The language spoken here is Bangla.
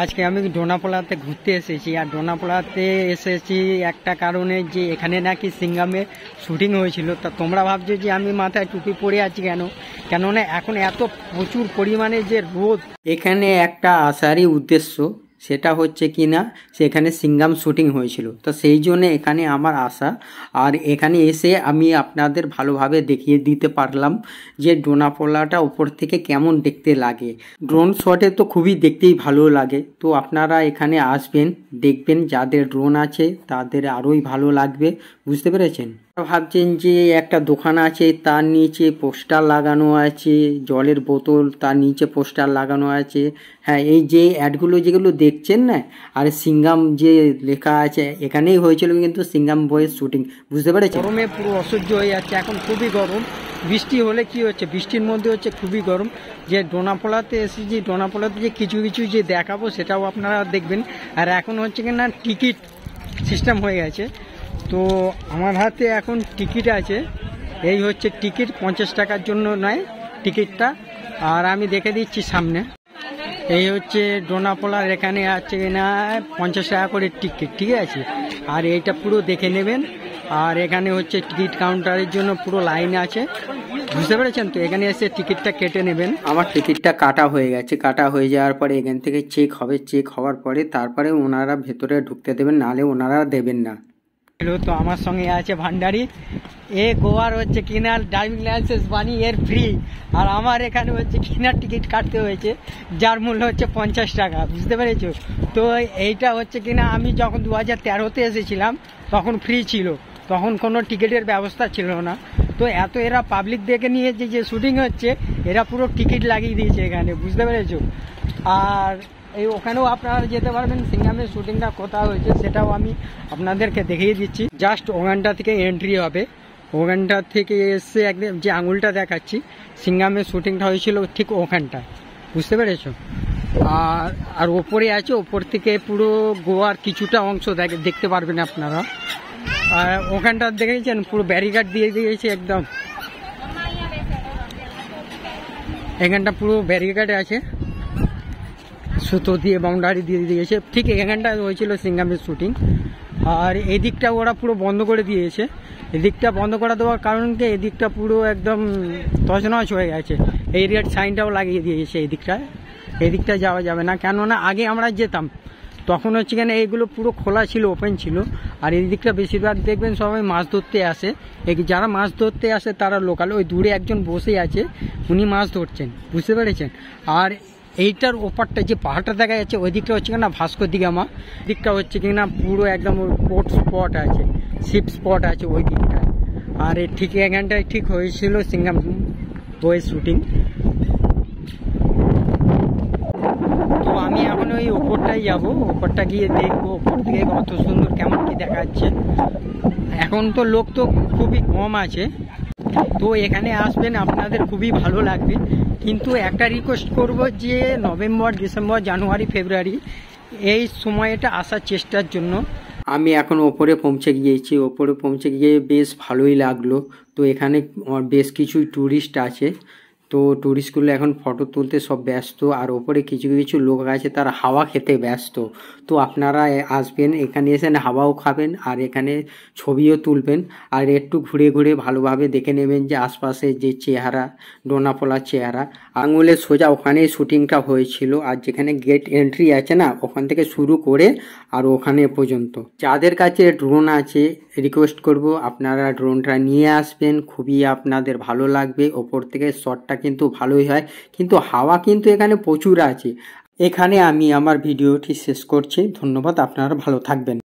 আজকে আমি ডোনাপোলাতে ঘুরতে এসেছি। আর ডোনাপোলাতে এসেছি একটা কারণে, যে এখানে নাকি সিঙ্গামে শুটিং হয়েছিল। তা তোমরা ভাবছো যে আমি মাথায় টুপি পরে আছি কেননা এখন এত প্রচুর পরিমাণে যে রোদ। এখানে একটা আসারই উদ্দেশ্য, সেটা হচ্ছে কি না, সেখানে সিঙ্গাম শুটিং হয়েছিল। তো সেই জন্য এখানে আমার আসা। আর এখানে এসে আমি আপনাদের ভালোভাবে দেখিয়ে দিতে পারলাম যে ডোনাপোলাটা উপর থেকে কেমন দেখতে লাগে। ড্রোন শটে তো খুবই দেখতেই ভালো লাগে। তো আপনারা এখানে আসবেন, দেখবেন, যাদের ড্রোন আছে তাদের আরোই ভালো লাগবে। বুঝতে পেরেছেন? ভাবছেন যে একটা দোকান আছে, তার নিচে পোস্টার লাগানো আছে, জলের বোতল, তার নিচে পোস্টার লাগানো আছে। হ্যাঁ, এই যে অ্যাডগুলো যেগুলো দেখছেন না, আর সিঙ্গাম যে লেখা আছে, এখানেই হয়েছিল কিন্তু সিঙ্গাম বয়ের শুটিং। বুঝতে পেরেছেন? গরমে পুরো অসহ্য হয়ে যাচ্ছে, এখন খুবই গরম। বৃষ্টি হলে কি হচ্ছে, বৃষ্টির মধ্যে হচ্ছে খুবই গরম। যে ডোনাপোলাতে এসেছি, ডোনাপোলাতে যে কিছু যে দেখাবো সেটাও আপনারা দেখবেন। আর এখন হচ্ছে কি না, টিকিট সিস্টেম হয়ে গেছে। তো আমার হাতে এখন টিকিট আছে, এই হচ্ছে টিকিট। 50 টাকার জন্য নয় টিকিটটা। আর আমি দেখে দিচ্ছি সামনে, এই হচ্ছে ডোনাপোলার, এখানে আছে না 50 টাকা করে টিকিট, ঠিক আছে। আর এইটা পুরো দেখে নেবেন। আর এখানে হচ্ছে টিকিট কাউন্টারের জন্য পুরো লাইন আছে। বুঝতে পেরেছেন? তো এখানে এসে টিকিটটা কেটে নেবেন। আমার টিকিটটা কাটা হয়ে গেছে। কাটা হয়ে যাওয়ার পরে এখান থেকে চেক হবে। চেক হওয়ার পরে তারপরে ওনারা ভেতরে ঢুকতে দেবেন, নাহলে ওনারা দেবেন না। তো আমার সঙ্গে আছে ভান্ডারি। এ গোয়ার হচ্ছে কিনা ড্রাইভিং লাইসেন্স বানিয়ে এর ফ্রি। আর আমার এখানে হচ্ছে কিনা টিকিট কাটতে হয়েছে, যার মূল্য হচ্ছে 50 টাকা। বুঝতে পেরেছো? তো এইটা হচ্ছে কিনা, আমি যখন 2013-তে এসেছিলাম তখন ফ্রি ছিল, তখন কোনো টিকিটের ব্যবস্থা ছিল না। তো এত এরা পাবলিক দেখে নিয়েছে যে শুটিং হচ্ছে, এরা পুরো টিকিট লাগিয়ে দিয়েছে এখানে। বুঝতে পেরেছো? আর এই ওখানেও আপনারা যেতে পারবেন। সিঙ্গামের শুটিংটা কোথাও হয়েছে সেটাও আমি আপনাদেরকে দেখিয়ে দিচ্ছি। জাস্ট ওখানটা থেকে এন্ট্রি হবে, ওখানটা থেকে এসে একদম যে আঙুলটা দেখাচ্ছি, সিঙ্গামের শুটিংটা হয়েছিল ঠিক ওখানটা। বুঝতে পেরেছো? আর ওপরে আছে, ওপর থেকে পুরো গোয়ার কিছুটা অংশ দেখতে পারবেন আপনারা। আর ওখানটা দেখেছেন পুরো ব্যারিকেড দিয়ে দিয়েছে একদম, এখানটা পুরো ব্যারিকেড আছে, সুতো দিয়ে বাউন্ডারি দিয়ে দিয়েছে। ঠিক এখানটা হয়েছিল সিঙ্গামের শুটিং। আর এদিকটা ওরা পুরো বন্ধ করে দিয়েছে। এদিকটা বন্ধ করে দেওয়ার কারণ কি, এদিকটা পুরো একদম তছনছ হয়ে গেছে। এই রেড সাইনটাও লাগিয়ে দিয়েছে এদিকটায়। এদিকটা যাওয়া যাবে না, কেননা আগে আমরা যেতাম তখন হচ্ছে কেন এইগুলো পুরো খোলা ছিল, ওপেন ছিল। আর এই দিকটা বেশিরভাগ দেখবেন সবাই মাছ ধরতে আসে। যারা মাছ ধরতে আসে তারা লোকাল, ওই দূরে একজন বসে আছে, উনি মাছ ধরছেন। বুঝতে পেরেছেন? আর এইটার ওপারটা যে পাহাড়টা দেখা যাচ্ছে, ওই দিকটা হচ্ছে কিনা ভাস্কো দিঘামা। দিকটা হচ্ছে কিনা পুরো একদম বোট স্পট আছে, শিপ স্পট আছে ওই দিকটা। আর ঠিক এখানটায় ঠিক হয়েছিল সিঙ্গাম বয়ের শুটিং। তো আমি এখন ওই ওপরটাই যাবো, ওপরটা গিয়ে দেখবো ওপর থেকে কত সুন্দর কেমন কি দেখাচ্ছে। এখন তো লোক তো খুবই কম আছে, তো এখানে আসবেন, আপনাদের খুবই ভালো লাগবে। কিন্তু একটা রিকোয়েস্ট করব যে নভেম্বর, ডিসেম্বর, জানুয়ারি, ফেব্রুয়ারি এই সময়টা আসার চেষ্টার জন্য। আমি এখন ওপরে পৌঁছে গিয়েছি। ওপরে পৌঁছে গিয়ে বেশ ভালোই লাগলো। তো এখানে বেশ কিছু ট্যুরিস্ট আছে, তো ট্যুরিস্টগুলো এখন ফটো তুলতে সব ব্যস্ত। আর ওপরে কিছু লোক আছে, তারা হাওয়া খেতে ব্যস্ত। তো আপনারা আসবেন, এখানে এসে হাওয়াও খাবেন আর এখানে ছবিও তুলবেন। আর একটু ঘুরে ঘুরে ভালোভাবে দেখে নেবেন যে আশপাশে যে চেহারা, ডোনাপোলার চেহারা। আঙুলের সোজা ওখানেই শুটিংটা হয়েছিল। আর যেখানে গেট এন্ট্রি আছে না, ওখান থেকে শুরু করে আর ওখানে পর্যন্ত। যাদের কাছে ড্রোন আছে, রিকোয়েস্ট করব আপনারা ড্রোনটা নিয়ে আসবেন, খুবই আপনাদের ভালো লাগবে। ওপর থেকে শটটা কিন্তু ভালোই হয়, কিন্তু হাওয়া কিন্তু এখানে প্রচুর আছে। এখানে আমি আমার ভিডিওটি শেষ করছি। ধন্যবাদ, আপনারা ভালো থাকবেন।